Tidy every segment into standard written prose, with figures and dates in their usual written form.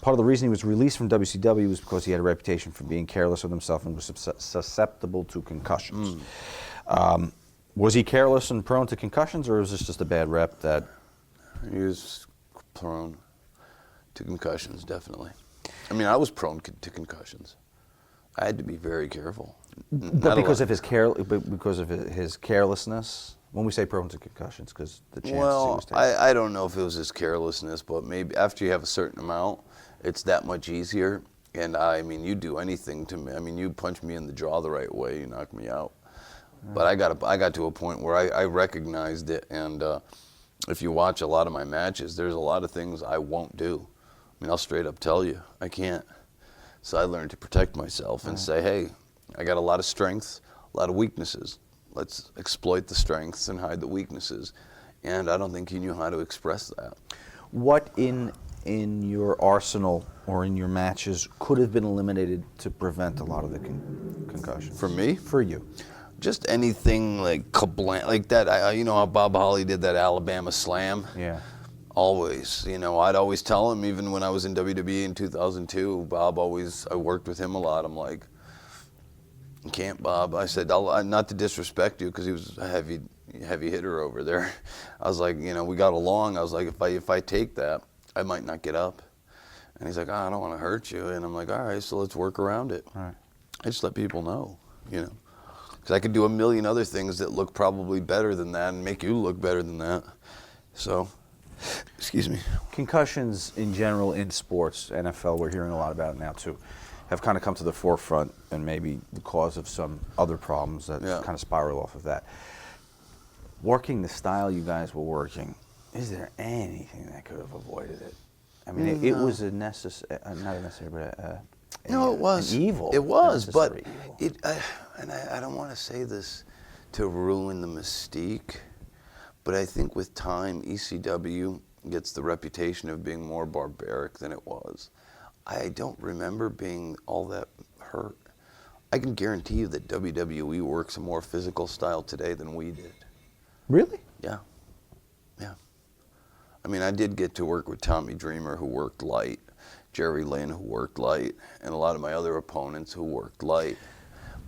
part of the reason he was released from WCW was because he had a reputation for being careless with himself and was susceptible to concussions. Was he careless and prone to concussions, or was this just a bad rep that... He was prone to concussions, definitely. I mean, I was prone to concussions. I had to be very careful. But because of his carelessness? When we say prone to concussions, because the chances he was taking. I don't know if it was his carelessness, but maybe after you have a certain amount, it's that much easier. And I mean, you do anything to me. I mean, you punch me in the jaw the right way, you knock me out. But I got to a point where I recognized it, and if you watch a lot of my matches, there's a lot of things I won't do. I mean, I'll straight up tell you, I can't. So I learned to protect myself and say, hey, I got a lot of strengths, a lot of weaknesses. Let's exploit the strengths and hide the weaknesses. And I don't think he knew how to express that. What in your arsenal or in your matches could have been eliminated to prevent a lot of the concussions? For me? For you. Just anything like kablam, like that. You know how Bob Holly did that Alabama Slam? Yeah. Always. You know, I'd always tell him, even when I was in WWE in 2002, I worked with him a lot. I'm like, you can't, Bob. I said, not to disrespect you, because he was a heavy hitter over there. I was like, you know, we got along. I was like, if I take that, I might not get up. And he's like, oh, I don't want to hurt you. And I'm like, all right, so let's work around it. All right. I just let people know, you know. Because I could do a million other things that look probably better than that and make you look better than that. So, excuse me. Concussions in general in sports, NFL, we're hearing a lot about it now too, have kind of come to the forefront and maybe the cause of some other problems that kind of spiral off of that. Working the style you guys were working, is there anything that could have avoided it? I mean, it was a necessary, not a necessary, but no, it was an evil. It was, but evil. and I don't want to say this to ruin the mystique, but I think with time, ECW gets the reputation of being more barbaric than it was. I don't remember being all that hurt. I can guarantee you that WWE works a more physical style today than we did. Really? Yeah. Yeah. I mean, I did get to work with Tommy Dreamer, who worked light, Jerry Lynn, who worked light, and a lot of my other opponents who worked light.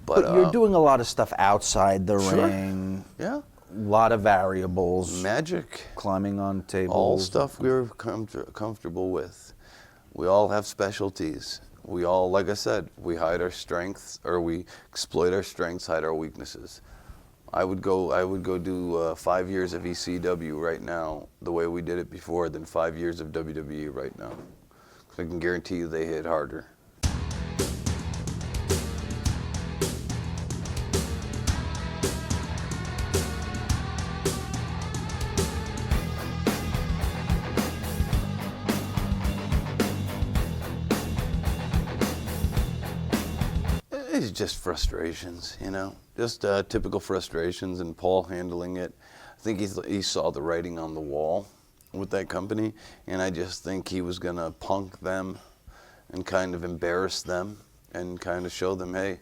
But you're doing a lot of stuff outside the ring. Yeah. A lot of variables. Magic. Climbing on tables. All stuff we're comfortable with. We all have specialties. We all, like I said, we hide our strengths, or we exploit our strengths, hide our weaknesses. I would go do 5 years of ECW right now the way we did it before than 5 years of WWE right now. I can guarantee you they hit harder. It's just frustrations, you know, just typical frustrations, and Paul handling it. I think he saw the writing on the wall with that company, and I just think he was going to punk them and kind of embarrass them and kind of show them, hey,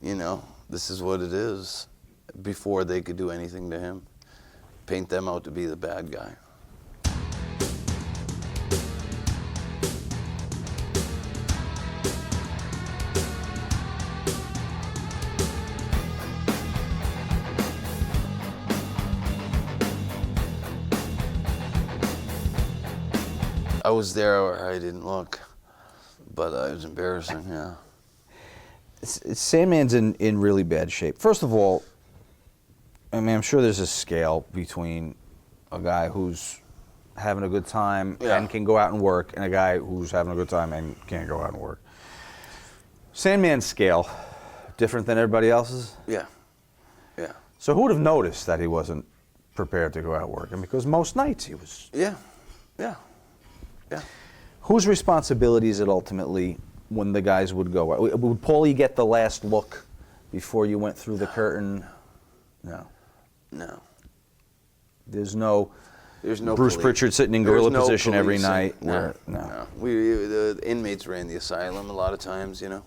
you know, this is what it is, before they could do anything to him. Paint them out to be the bad guy. I was there where I didn't look, but it was embarrassing, yeah. Sandman's in really bad shape. First of all, I mean, I'm sure there's a scale between a guy who's having a good time and can go out and work, and a guy who's having a good time and can't go out and work. Sandman's scale, different than everybody else's? Yeah, yeah. So who would have noticed that he wasn't prepared to go out working? Because most nights he was. Yeah, yeah. Yeah. Whose responsibility is it ultimately when the guys would go out? Would Paulie get the last look before you went through the curtain? No. No. There's no Bruce police. Pritchard sitting in gorilla position every policing. night. No. The inmates ran the asylum a lot of times, you know.